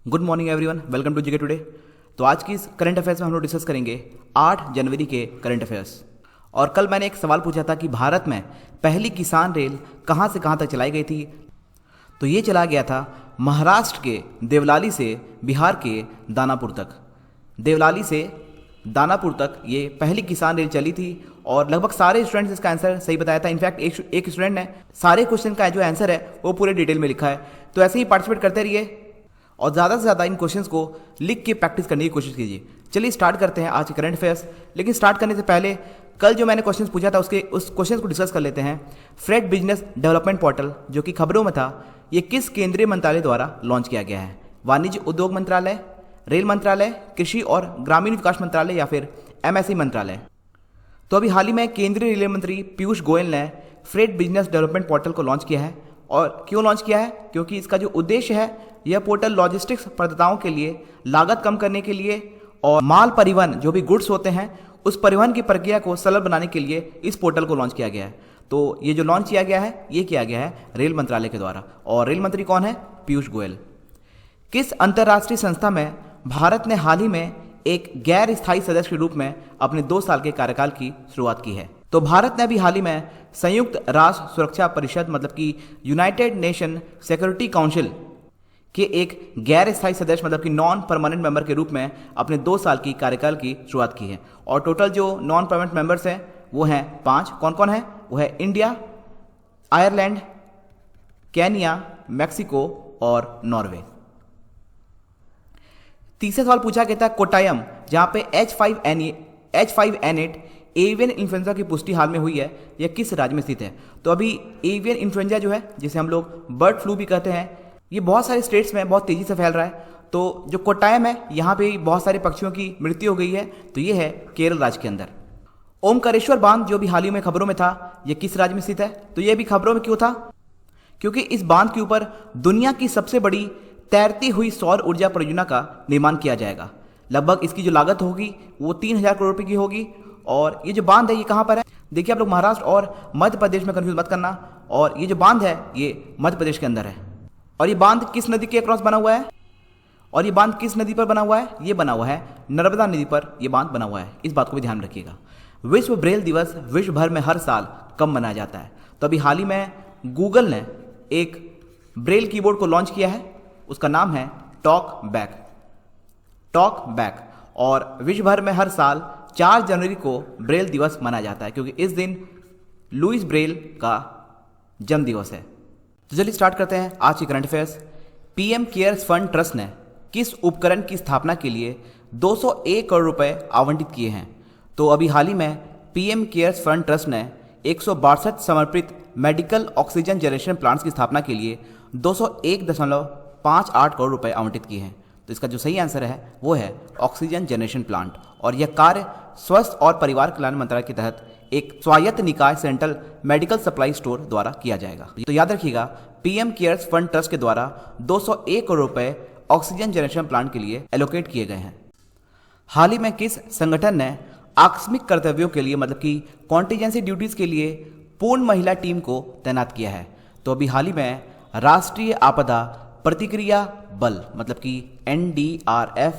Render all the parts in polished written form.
Good morning everyone, welcome to GK today. तो आज की इस करंट अफेयर्स में हम लोग डिस्कस करेंगे 8 जनवरी के करंट अफेयर्स। और कल मैंने एक सवाल पूछा था कि भारत में पहली किसान रेल कहाँ से कहाँ तक चलाई गई थी। तो ये चला गया था महाराष्ट्र के देवलाली से बिहार के दानापुर तक। देवलाली से दानापुर तक ये पहली किसान रेल चली थी और लगभग सारे स्टूडेंट्स इसका आंसर सही बताया था। इनफैक्ट एक स्टूडेंट ने सारे क्वेश्चन का जो आंसर है वो पूरे डिटेल में लिखा है। तो ऐसे ही पार्टिसिपेट करते रहिए और ज़्यादा से ज़्यादा इन क्वेश्चंस को लिख के प्रैक्टिस करने की कोशिश कीजिए। चलिए स्टार्ट करते हैं आज के करंट अफेयर्स। लेकिन स्टार्ट करने से पहले कल जो मैंने क्वेश्चंस पूछा था उस क्वेश्चंस को डिस्कस कर लेते हैं। फ्रेट बिजनेस डेवलपमेंट पोर्टल जो कि खबरों में था, ये किस केंद्रीय मंत्रालय द्वारा लॉन्च किया गया है? वाणिज्य उद्योग मंत्रालय, रेल मंत्रालय, कृषि और ग्रामीण विकास मंत्रालय या फिर एमएसई मंत्रालय? तो अभी हाल ही में केंद्रीय रेल मंत्री पीयूष गोयल ने फ्रेट बिजनेस डेवलपमेंट पोर्टल को लॉन्च किया है। और क्यों लॉन्च किया है? क्योंकि इसका जो उद्देश्य है, यह पोर्टल लॉजिस्टिक्स प्रदाताओं के लिए लागत कम करने के लिए और माल परिवहन जो भी गुड्स होते हैं उस परिवहन की प्रक्रिया को सरल बनाने के लिए इस पोर्टल को लॉन्च किया गया है। तो ये जो लॉन्च किया गया है ये किया गया है रेल मंत्रालय के द्वारा। और रेल मंत्री कौन है? पीयूष गोयल। किस अंतर्राष्ट्रीय संस्था में भारत ने हाल ही में एक गैर स्थायी सदस्य के रूप में अपने 2 साल के कार्यकाल की शुरुआत की है? तो भारत ने अभी हाल ही में संयुक्त राष्ट्र सुरक्षा परिषद मतलब कि यूनाइटेड नेशन सिक्योरिटी काउंसिल के एक गैर स्थायी सदस्य मतलब कि नॉन परमानेंट मेंबर के रूप में अपने 2 साल की कार्यकाल की शुरुआत की है। और टोटल जो नॉन परमानेंट मेंबर्स हैं वो हैं 5। कौन कौन है? वो है इंडिया, आयरलैंड, केनिया, मैक्सिको और नॉर्वे। तीसरा सवाल पूछा गया था कोट्टायम, जहां पे H5N8 एवियन इन्फ्लुएंजा की पुष्टि हाल में हुई है, यह किस राज्य में स्थित है? तो अभी एवियन इन्फ्लुएंजा जो है, जिसे हम लोग बर्ड फ्लू भी कहते हैं, ये बहुत सारे स्टेट्स में बहुत तेजी से फैल रहा है। तो जो कोट्टायम है, यहाँ पे बहुत सारे पक्षियों की मृत्यु हो गई है। तो ये है केरल राज्य के अंदर। ओमकारेश्वर बांध जो भी हाल ही में खबरों में था, ये किस राज्य में स्थित है? तो ये भी खबरों में क्यों था? क्योंकि इस बांध के ऊपर दुनिया की सबसे बड़ी तैरती हुई सौर ऊर्जा परियोजना का निर्माण किया जाएगा। लगभग इसकी जो लागत होगी वो 3000 करोड़ रुपए की होगी। और ये जो बांध है ये कहाँ पर है? देखिए आप लोग महाराष्ट्र और मध्य प्रदेश में कंफ्यूज मत करना। और ये जो बांध है ये मध्य प्रदेश के अंदर है। और ये बांध किस नदी के अक्रॉस बना हुआ है? और ये बांध किस नदी पर बना हुआ है? ये बना हुआ है नर्मदा नदी पर ये बांध बना हुआ है। इस बात को भी ध्यान रखिएगा। विश्व ब्रेल दिवस विश्व भर में हर साल कब मनाया जाता है? तो अभी हाल ही में गूगल ने एक ब्रेल कीबोर्ड को लॉन्च किया है, उसका नाम है टॉक बैक। और विश्व भर में हर साल 4 जनवरी को ब्रेल दिवस मनाया जाता है, क्योंकि इस दिन लुईस ब्रेल का जन्म दिवस है। तो चलिए स्टार्ट करते हैं आज की current affairs. PM cares fund trust ने किस उपकरण की स्थापना के लिए 201 करोड़ रुपए आवंटित किए हैं? तो अभी हाल ही में पीएम केयर्स फंड ट्रस्ट ने 162 समर्पित मेडिकल ऑक्सीजन जनरेशन प्लांट्स की स्थापना के लिए 201.58 करोड़ रुपए आवंटित किए हैं। तो इसका जो सही आंसर है वो है ऑक्सीजन जनरेशन प्लांट। और यह कार्य स्वास्थ्य और परिवार कल्याण मंत्रालय के तहत एक स्वायत्त निकाय सेंट्रल मेडिकल सप्लाई स्टोर द्वारा किया जाएगा। तो याद रखिएगा, पीएम केयर्स फंड ट्रस्ट के द्वारा 201 करोड़ रुपए ऑक्सीजन जनरेशन प्लांट के लिए एलोकेट किए गए हैं। हाल ही में किस संगठन ने आकस्मिक कर्तव्यों के लिए मतलब कि कॉन्टीजेंसी ड्यूटीज के लिए पूर्ण महिला टीम को तैनात किया है? तो अभी हाल ही में राष्ट्रीय आपदा प्रतिक्रिया बल मतलब कि NDRF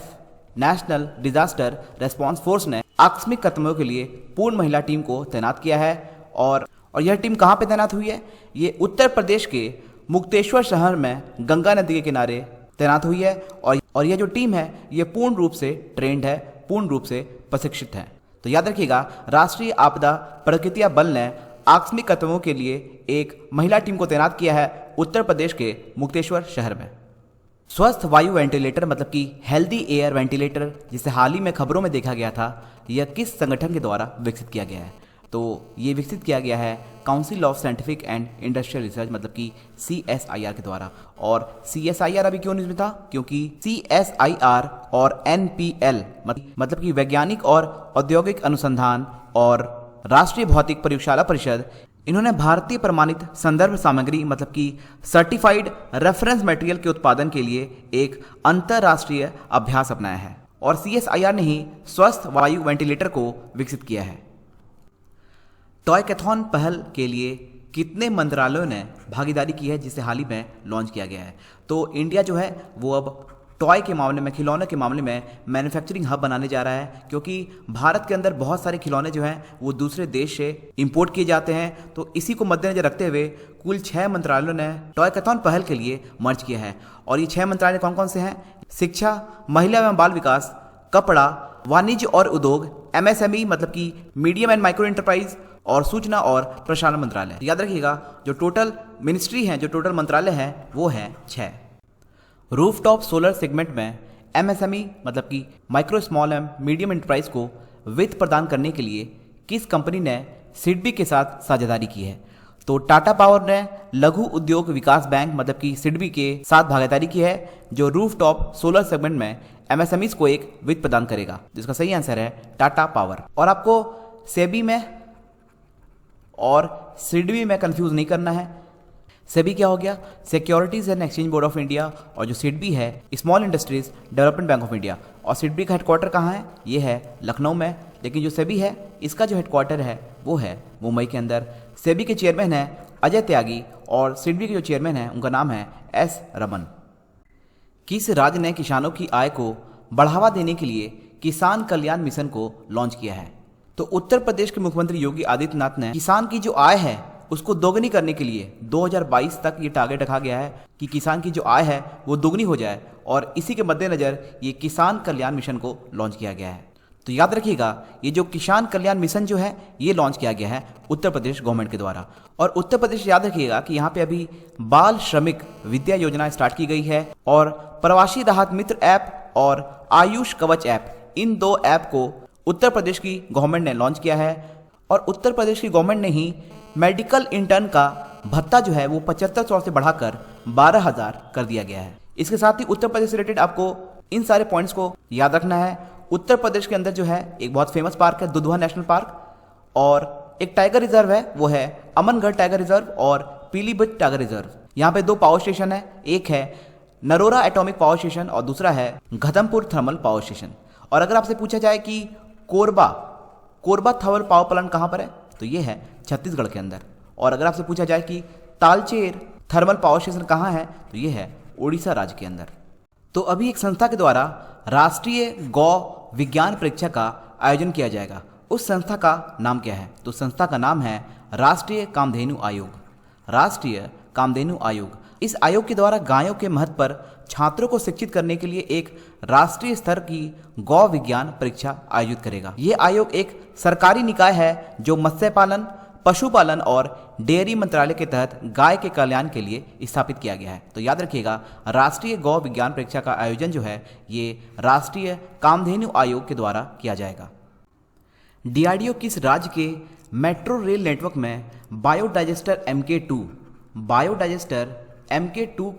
national disaster response force ने आकस्मिक कर्तव्यों के लिए पूर्ण महिला टीम को तैनात किया है। और यह टीम कहाँ पे तैनात हुई है? ये उत्तर प्रदेश के मुक्तेश्वर शहर में गंगा नदी के किनारे तैनात हुई है। और यह जो टीम है ये पूर्ण रूप से ट्रेंड है, पूर्ण रूप से प्रशिक्षित है। तो याद रखिएगा, राष्ट्रीय आपदा प्रतिक्रिया बल ने आकस्मिक कर्तव्यों के लिए एक महिला टीम को तैनात किया है उत्तर प्रदेश के मुक्तेश्वर शहर में। स्वस्थ वायु वेंटिलेटर मतलब कि हेल्दी एयर वेंटिलेटर, जिसे हाल ही में खबरों में देखा गया था, यह किस संगठन के द्वारा विकसित किया गया है? तो ये विकसित किया गया है council of scientific and industrial research मतलब कि CSIR के द्वारा। और CSIR अभी क्यों न्यूज़ में था? क्योंकि CSIR और NPL मतलब कि वैज्ञानिक और औद्योगिक अनुसंधान और राष्ट्रीय भौतिक प्रयोगशाला परिषद, इन्होंने भारतीय प्रमाणित संदर्भ सामग्री मतलब कि सर्टिफाइड रेफरेंस मटेरियल के उत्पादन के लिए एक अंतरराष्ट्रीय अभ्यास अपनाया है। और CSIR ने ही स्वस्थ वायु वेंटिलेटर को विकसित किया है। टॉयकैथॉन पहल के लिए कितने मंत्रालयों ने भागीदारी की है, जिसे हाल ही में लॉन्च किया गया है? तो इंडिया जो है वो अब टॉय के मामले में, खिलौने के मामले में मैन्युफैक्चरिंग हब बनाने जा रहा है, क्योंकि भारत के अंदर बहुत सारे खिलौने जो हैं वो दूसरे देश से इंपोर्ट किए जाते हैं। तो इसी को मद्देनजर रखते हुए कुल 6 मंत्रालयों ने टॉयकथॉन पहल के लिए मर्ज किया है। और ये 6 मंत्रालय कौन कौन से हैं? शिक्षा, महिला एवं बाल विकास, कपड़ा, वाणिज्य और उद्योग, MSME मतलब कि मीडियम एंड माइक्रो एंटरप्राइज, और सूचना और प्रसारण मंत्रालय। याद रखिएगा जो टोटल मिनिस्ट्री हैं, जो टोटल मंत्रालय हैं वो हैं 6। रूफटॉप सोलर सेगमेंट में MSME मतलब कि micro small and medium enterprise को वित्त प्रदान करने के लिए किस कंपनी ने सिडबी के साथ साझेदारी की है? तो टाटा पावर ने लघु उद्योग विकास बैंक मतलब कि सिडबी के साथ भागीदारी की है, जो रूफटॉप सोलर सेगमेंट में MSMEs को एक वित्त प्रदान करेगा, जिसका सही आंसर है टाटा पावर। और आपको सेबी में और सिडबी में कंफ्यूज नहीं करना है। सेबी क्या हो गया? Securities and exchange board of India, और जो सिडबी है small industries development bank of India. और सिडबी का हेडक्वार्टर कहाँ है? ये है लखनऊ में, लेकिन जो सेबी है इसका जो हेडक्वार्टर है वो है मुंबई के अंदर। सेबी के चेयरमैन है अजय त्यागी, और सिडबी के जो चेयरमैन है उनका नाम है S रमन। किस राज्य ने किसानों की आय को बढ़ावा देने के लिए किसान कल्याण मिशन को लॉन्च किया है? तो उत्तर प्रदेश के मुख्यमंत्री योगी आदित्यनाथ ने किसान की जो आय है उसको दोगुनी करने के लिए 2022 तक ये टारगेट रखा गया है कि किसान की जो आय है वो दोगुनी हो जाए, और इसी के मद्देनजर ये किसान कल्याण मिशन को लॉन्च किया गया है। तो याद रखिएगा ये जो किसान कल्याण मिशन जो है ये लॉन्च किया गया है उत्तर प्रदेश गवर्नमेंट के द्वारा। और उत्तर प्रदेश याद रखिएगा कि यहाँ पे अभी बाल श्रमिक विद्या योजना स्टार्ट की गई है, और प्रवासी राहत मित्र ऐप और आयुष कवच ऐप, इन 2 ऐप को उत्तर प्रदेश की गवर्नमेंट ने लॉन्च किया है। और उत्तर प्रदेश की गवर्नमेंट ने ही मेडिकल इंटर्न का भत्ता जो है वो 7500 से बढ़ाकर 12000 कर दिया गया है। इसके साथ ही उत्तर प्रदेश से रिलेटेड आपको इन सारे पॉइंट्स को याद रखना है। उत्तर प्रदेश के अंदर जो है एक बहुत फेमस पार्क है दुधवा नेशनल पार्क, और एक टाइगर रिजर्व है वो है अमनगढ़ टाइगर रिजर्व और पीलीभीत टाइगर रिजर्व। यहाँ पे 2 पावर स्टेशन है, एक है नरोरा एटॉमिक पावर स्टेशन और दूसरा है घदमपुर थर्मल पावर स्टेशन। और अगर आपसे पूछा जाए कि कोरबा थर्मल पावर प्लांट कहाँ पर है, तो ये है छत्तीसगढ़ के अंदर। और अगर आपसे पूछा जाए कि तालचेर थर्मल पावर स्टेशन कहाँ है, तो ये है उड़ीसा राज्य के अंदर। तो अभी एक संस्था के द्वारा राष्ट्रीय गौ विज्ञान परीक्षा का आयोजन किया जाएगा। उस संस्था का नाम क्या है? तो संस्था का नाम है राष्ट्रीय कामधेनु आयोग। राष्ट्रीय कामधेनु आयोग इस आयोग के द्वारा गायों के महत्व पर छात्रों को शिक्षित करने के लिए एक राष्ट्रीय स्तर की गौ विज्ञान परीक्षा आयोजित करेगा। ये आयोग एक सरकारी निकाय है जो मत्स्य पालन, पशुपालन और डेयरी मंत्रालय के तहत गाय के कल्याण के लिए स्थापित किया गया है। तो याद रखिएगा राष्ट्रीय गौ विज्ञान परीक्षा का आयोजन जो है ये राष्ट्रीय कामधेनु आयोग के द्वारा किया जाएगा। DRDO किस राज्य के मेट्रो रेल नेटवर्क में बायोडाइजेस्टर MK2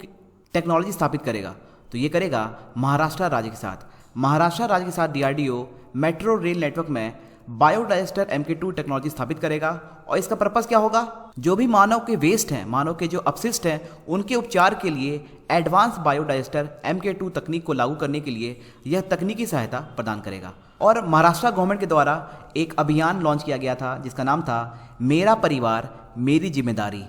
टेक्नोलॉजी स्थापित करेगा? तो ये करेगा महाराष्ट्र राज्य के साथ। महाराष्ट्र राज्य के साथ DRDO मेट्रो रेल नेटवर्क में बायोडाइजेस्टर MK2 टेक्नोलॉजी स्थापित करेगा। और इसका पर्पस क्या होगा? जो भी मानव के वेस्ट हैं, मानव के जो अपशिष्ट हैं, उनके उपचार के लिए एडवांस बायोडाइजेस्टर MK2 तकनीक को लागू करने के लिए यह तकनीकी सहायता प्रदान करेगा। और महाराष्ट्र गवर्नमेंट के द्वारा एक अभियान लॉन्च किया गया था जिसका नाम था मेरा परिवार मेरी जिम्मेदारी।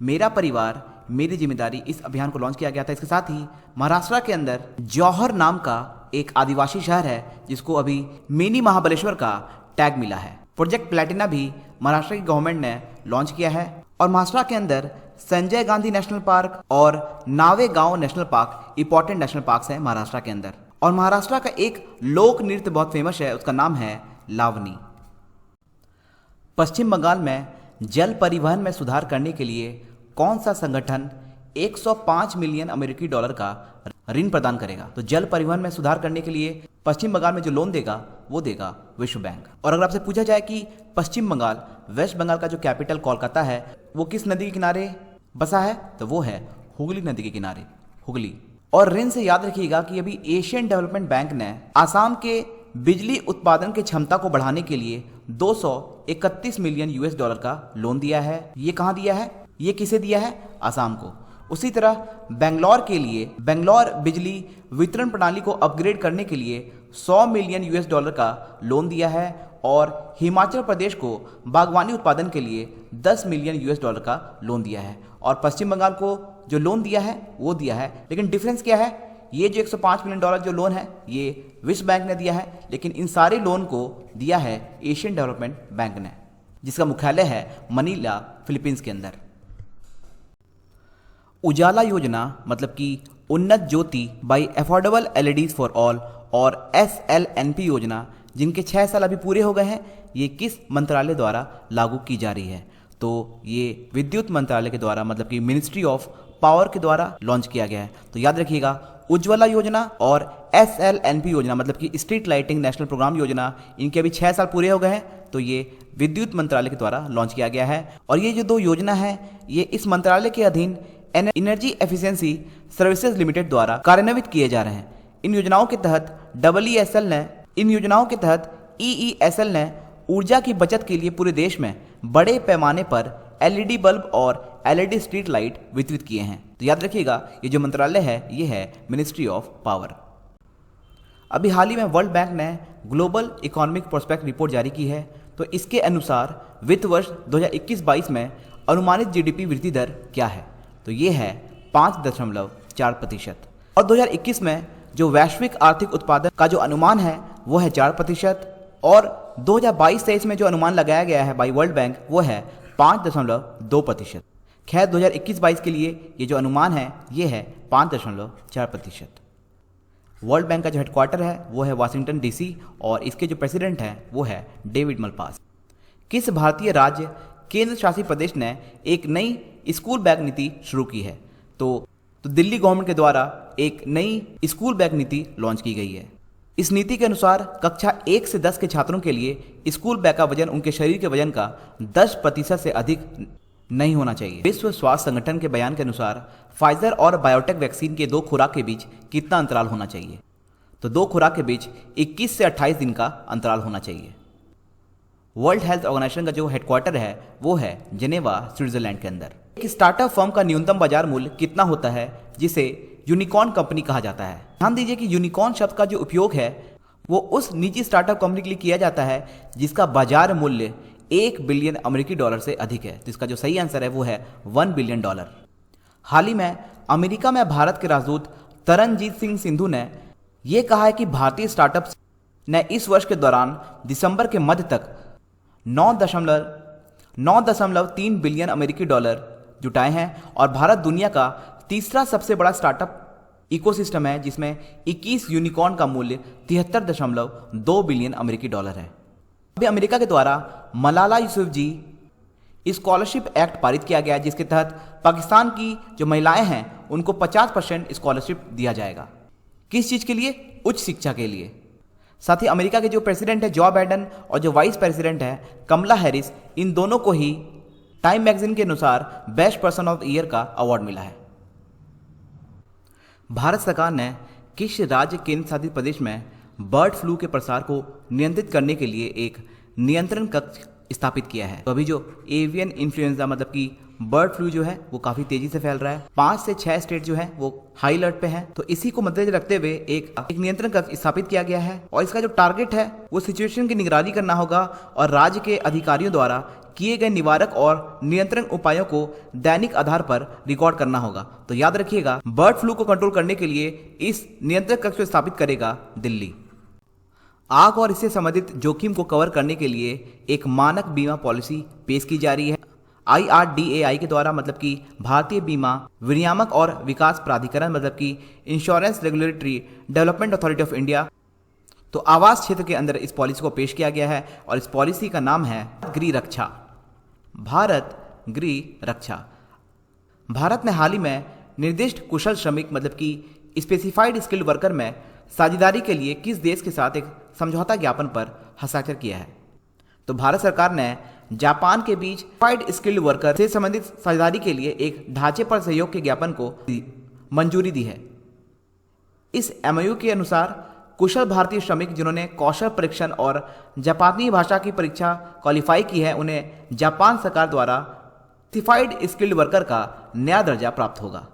मेरा परिवार मेरी जिम्मेदारी, इस अभियान को लॉन्च किया गया था। इसके साथ ही महाराष्ट्र के अंदर जौहर नाम का एक आदिवासी शहर है जिसको अभी मिनी महाबलेश्वर का टैग मिला है। प्रोजेक्ट प्लैटिना भी महाराष्ट्र की गवर्नमेंट ने लॉन्च किया है। और महाराष्ट्र के अंदर संजय गांधी नेशनल पार्क और Navegaon national park important national park है महाराष्ट्र के अंदर। और महाराष्ट्र का एक लोक नृत्य बहुत फेमस है, उसका नाम है लावनी। पश्चिम बंगाल में जल परिवहन में सुधार करने के लिए कौन सा संगठन 105 मिलियन अमेरिकी डॉलर का ऋण प्रदान करेगा? तो जल परिवहन में सुधार करने के लिए पश्चिम बंगाल में जो लोन देगा वो देगा विश्व बैंक। और अगर आपसे पूछा जाए कि पश्चिम बंगाल, वेस्ट बंगाल का जो कैपिटल कोलकाता है वो किस नदी के किनारे बसा है, तो वो है हुगली नदी के किनारे, हुगली। और ऋण से याद रखिएगा कि अभी एशियन डेवलपमेंट बैंक ने आसाम के बिजली उत्पादन की क्षमता को बढ़ाने के लिए 231 मिलियन US डॉलर का लोन दिया है। ये कहाँ दिया है? ये किसे दिया है? आसाम को। उसी तरह बेंगलोर के लिए, बेंगलोर बिजली वितरण प्रणाली को अपग्रेड करने के लिए 100 मिलियन US डॉलर का लोन दिया है। और हिमाचल प्रदेश को बागवानी उत्पादन के लिए 10 मिलियन US डॉलर का लोन दिया है। और पश्चिम बंगाल को जो लोन दिया है वो दिया है, लेकिन डिफरेंस क्या है? ये जो $105 मिलियन जो लोन है ये विश्व बैंक ने दिया है, लेकिन इन सारे लोन को दिया है एशियन डेवलपमेंट बैंक ने, जिसका मुख्यालय है मनीला, फिलीपींस के अंदर। उजाला योजना मतलब कि Unnat Jyoti by affordable LEDs for all और SLNP योजना, जिनके 6 साल अभी पूरे हो गए हैं, ये किस मंत्रालय द्वारा लागू की जा रही है? तो ये विद्युत मंत्रालय के द्वारा मतलब कि मिनिस्ट्री ऑफ पावर के द्वारा लॉन्च किया गया है। तो याद रखिएगा, उज्ज्वला योजना और SLNP योजना मतलब कि स्ट्रीट लाइटिंग नेशनल प्रोग्राम योजना, इनके अभी 6 साल पूरे हो गए हैं, तो ये विद्युत मंत्रालय के द्वारा लॉन्च किया गया है। और ये जो 2 योजना है ये इस मंत्रालय के अधीन एनर्जी एफिशिएंसी सर्विसेज लिमिटेड द्वारा कार्यान्वित किए जा रहे हैं। इन योजनाओं के तहत EESL ने ऊर्जा की बचत के लिए पूरे देश में बड़े पैमाने पर LED बल्ब और LED स्ट्रीट लाइट वितरित किए हैं। तो याद रखिएगा, ये जो मंत्रालय है ये है मिनिस्ट्री ऑफ पावर। अभी हाल ही में वर्ल्ड बैंक ने ग्लोबल इकोनॉमिक प्रोस्पेक्ट रिपोर्ट जारी की है। तो इसके अनुसार वित्त वर्ष 2021-22 में अनुमानित GDP वृद्धि दर क्या है? तो ये है 5.4%। और 2021 में जो वैश्विक आर्थिक उत्पादन का जो अनुमान है वो है 4%। और 2022-23 में जो अनुमान लगाया गया है बाई वर्ल्ड बैंक वो है 5.2%। खैर 2021-22 के लिए ये जो अनुमान है ये है 5.4%। वर्ल्ड बैंक का जो हेडक्वार्टर है वो है वाशिंगटन DC और इसके जो प्रेसिडेंट हैं वो है डेविड मलपास। किस भारतीय राज्य केंद्र शासित प्रदेश ने एक नई स्कूल बैग नीति शुरू की है? तो दिल्ली गवर्नमेंट के द्वारा एक नई स्कूल बैग नीति लॉन्च की गई है। इस नीति के अनुसार कक्षा 1 से 10 के छात्रों के लिए स्कूल बैग का वजन उनके शरीर के वजन का 10% से अधिक नहीं होना चाहिए। विश्व स्वास्थ्य संगठन के बयान के अनुसार फाइजर और बायोटेक वैक्सीन के 2 खुराक के बीच कितना अंतराल होना चाहिए? तो 2 खुराक के बीच 21 से 28 दिन का अंतराल होना चाहिए। वर्ल्ड हेल्थ ऑर्गेनाइजेशन का जो हेडक्वार्टर है वो है जेनेवा, स्विट्जरलैंड के अंदर। एक स्टार्टअप फर्म का न्यूनतम बाजार मूल्य कितना होता है जिसे यूनिकॉर्न कंपनी कहा जाता है? ध्यान दीजिए कि यूनिकॉर्न शब्द का जो उपयोग है वो उस निजी स्टार्टअप कंपनी के लिए किया जाता है जिसका बाजार मूल्य $1 बिलियन से अधिक है। तो इसका जो सही आंसर है वो है $1 बिलियन। हाल ही में अमेरिका में भारत के राजदूत तरनजीत सिंह संधू ने यह कहा है कि भारतीय स्टार्टअप्स ने इस वर्ष के दौरान दिसंबर के मध्य तक 9.3 बिलियन अमेरिकी डॉलर जुटाए हैं और भारत दुनिया का तीसरा सबसे बड़ा स्टार्टअप इकोसिस्टम है जिसमें 21 यूनिकॉर्न का मूल्य 73.2 बिलियन अमेरिकी डॉलर है। अभी अमेरिका के द्वारा मलाला यूसुफजई स्कॉलरशिप एक्ट पारित किया गया जिसके तहत पाकिस्तान की जो महिलाएं हैं उनको 50% स्कॉलरशिप दिया जाएगा। किस चीज़ के लिए? उच्च शिक्षा के लिए। साथ ही अमेरिका के जो प्रेसिडेंट है जो बाइडेन और जो वाइस प्रेसिडेंट है कमला हैरिस, इन दोनों को ही टाइम मैगजीन के अनुसार बेस्ट पर्सन ऑफ ईयर का अवार्ड मिला है। भारत सरकार ने किस राज्य केंद्र शासित प्रदेश में बर्ड फ्लू के प्रसार को नियंत्रित करने के लिए एक नियंत्रण कक्ष स्थापित किया है? तो अभी जो एवियन इन्फ्लुएंजा मतलब कि बर्ड फ्लू जो है वो काफी तेजी से फैल रहा है। 5 से 6 स्टेट जो है वो हाई अलर्ट पे हैं। तो इसी को मद्देनजर रखते हुए एक नियंत्रण कक्ष स्थापित किया गया है और इसका जो टारगेट है वो सिचुएशन की निगरानी करना होगा और राज्य के अधिकारियों द्वारा किए गए निवारक और नियंत्रण उपायों को दैनिक आधार पर रिकॉर्ड करना होगा। तो याद रखिएगा, बर्ड फ्लू को कंट्रोल करने के लिए इस नियंत्रण कक्ष को स्थापित करेगा दिल्ली। आग और इससे संबंधित जोखिम को कवर करने के लिए एक मानक बीमा पॉलिसी पेश की जा रही है IRDAI के द्वारा, मतलब कि भारतीय बीमा विनियामक और विकास प्राधिकरण मतलब कि insurance regulatory development authority of India. तो आवास क्षेत्र के अंदर इस पॉलिसी को पेश किया गया है और इस पॉलिसी का नाम है गृह रक्षा। भारत गृह रक्षा। भारत ने हाल ही में निर्दिष्ट कुशल श्रमिक मतलब कि स्पेसिफाइड स्किल्ड वर्कर में साझेदारी के लिए किस देश के साथ एक समझौता ज्ञापन पर हस्ताक्षर किया है? तो भारत सरकार ने जापान के बीच स्पेसिफाइड स्किल्ड वर्कर से संबंधित साझेदारी के लिए एक ढांचे पर सहयोग के ज्ञापन को मंजूरी दी है। इस MOU के अनुसार कुशल भारतीय श्रमिक जिन्होंने कौशल परीक्षण और जापानी भाषा की परीक्षा क्वालिफाई की है उन्हें जापान सरकार द्वारा स्पेसिफाइड स्किल्ड वर्कर का नया दर्जा प्राप्त होगा।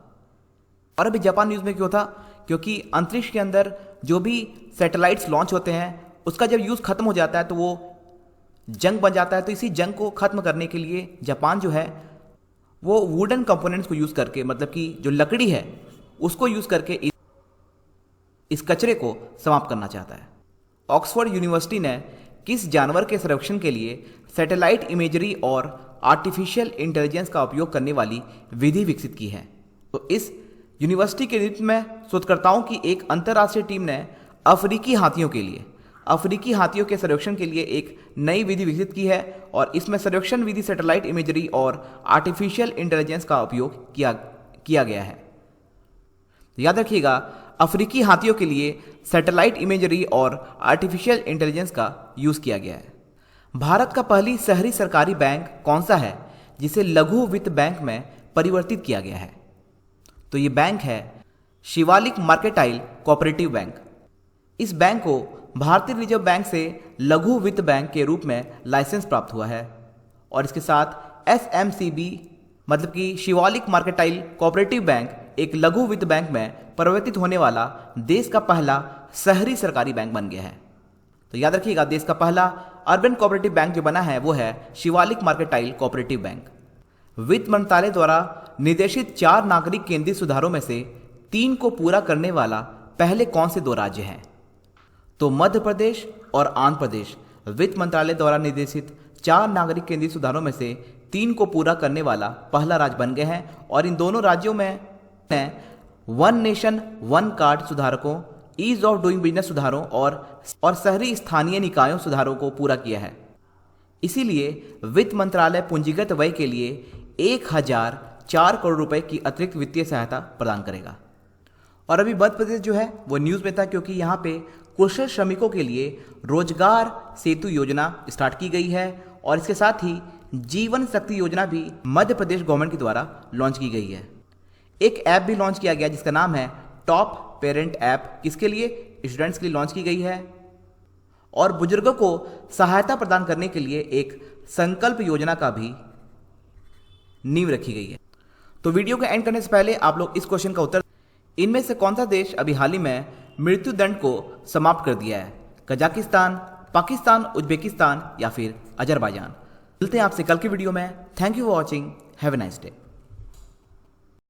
और अभी जापान न्यूज़ में क्यों था? क्योंकि अंतरिक्ष के अंदर जो भी सैटेलाइट्स लॉन्च होते हैं उसका जब यूज़ खत्म हो जाता है तो वो जंग बन जाता है। तो इसी जंग को खत्म करने के लिए जापान जो है वो वुडन कंपोनेंट्स को यूज़ करके मतलब कि जो लकड़ी है उसको यूज़ करके इस कचरे को समाप्त करना चाहता है। ऑक्सफोर्ड यूनिवर्सिटी ने किस जानवर के सर्वेक्षण के लिए सैटेलाइट इमेजरी और आर्टिफिशियल इंटेलिजेंस का उपयोग करने वाली विधि विकसित की है? तो इस यूनिवर्सिटी के नेतृत्व में शोधकर्ताओं की एक अंतर्राष्ट्रीय टीम ने अफ्रीकी हाथियों के सर्वेक्षण के लिए एक नई विधि विकसित की है और इसमें सर्वेक्षण विधि सैटेलाइट इमेजरी और आर्टिफिशियल इंटेलिजेंस का उपयोग किया गया है। तो याद रखिएगा, अफ्रीकी हाथियों के लिए सैटेलाइट इमेजरी और आर्टिफिशियल इंटेलिजेंस का यूज किया गया है। भारत का पहली शहरी सरकारी बैंक कौन सा है जिसे लघु वित्त बैंक में परिवर्तित किया गया है? तो ये बैंक है शिवालिक मर्केंटाइल कोऑपरेटिव बैंक। इस बैंक को भारतीय रिजर्व बैंक से लघु वित्त बैंक के रूप में लाइसेंस प्राप्त हुआ है और इसके साथ SMCB मतलब कि शिवालिक मर्केंटाइल कोऑपरेटिव बैंक एक लघु वित्त बैंक में परिवर्तित होने वाला देश का पहला शहरी सरकारी बैंक बन गया है। तो याद रखिएगा, देश का पहला अर्बन कोऑपरेटिव बैंक जो बना है वो है शिवालिक मर्केंटाइल कोऑपरेटिव बैंक। वित्त मंत्रालय द्वारा निर्देशित 4 नागरिक केंद्रीय सुधारों में से 3 को पूरा करने वाला पहले कौन से 2 राज्य हैं? तो मध्य प्रदेश और आंध्र प्रदेश वित्त मंत्रालय द्वारा निर्देशित 4 नागरिक केंद्रीय सुधारों में से 3 को पूरा करने वाला पहला राज्य बन गए हैं और इन दोनों राज्यों में वन नेशन वन कार्ड सुधारकों, ईज ऑफ डूइंग बिजनेस सुधारों और शहरी स्थानीय निकायों सुधारों को पूरा किया है। इसीलिए वित्त मंत्रालय पूंजीगत व्यय के लिए 1004 करोड़ रुपए की अतिरिक्त वित्तीय सहायता प्रदान करेगा। और अभी मध्य प्रदेश जो है वो न्यूज़ में था क्योंकि यहाँ पे कुशल श्रमिकों के लिए रोजगार सेतु योजना स्टार्ट की गई है और इसके साथ ही जीवन शक्ति योजना भी मध्य प्रदेश गवर्नमेंट के द्वारा लॉन्च की गई है। एक ऐप भी लॉन्च किया गया जिसका नाम है टॉप पेरेंट ऐप। किसके लिए? स्टूडेंट्स के लिए लॉन्च की गई है और बुजुर्गों को सहायता प्रदान करने के लिए एक संकल्प योजना का भी नींव रखी गई है। तो वीडियो को एंड करने से पहले आप लोग इस क्वेश्चन का उत्तर, इनमें से कौन सा देश अभी हाल ही में मृत्यु दंड को समाप्त कर दिया है? कजाकिस्तान, पाकिस्तान, उज्बेकिस्तान या फिर अजरबैजान? मिलते हैं आपसे कल की वीडियो में। Thank you for watching. Have a nice day.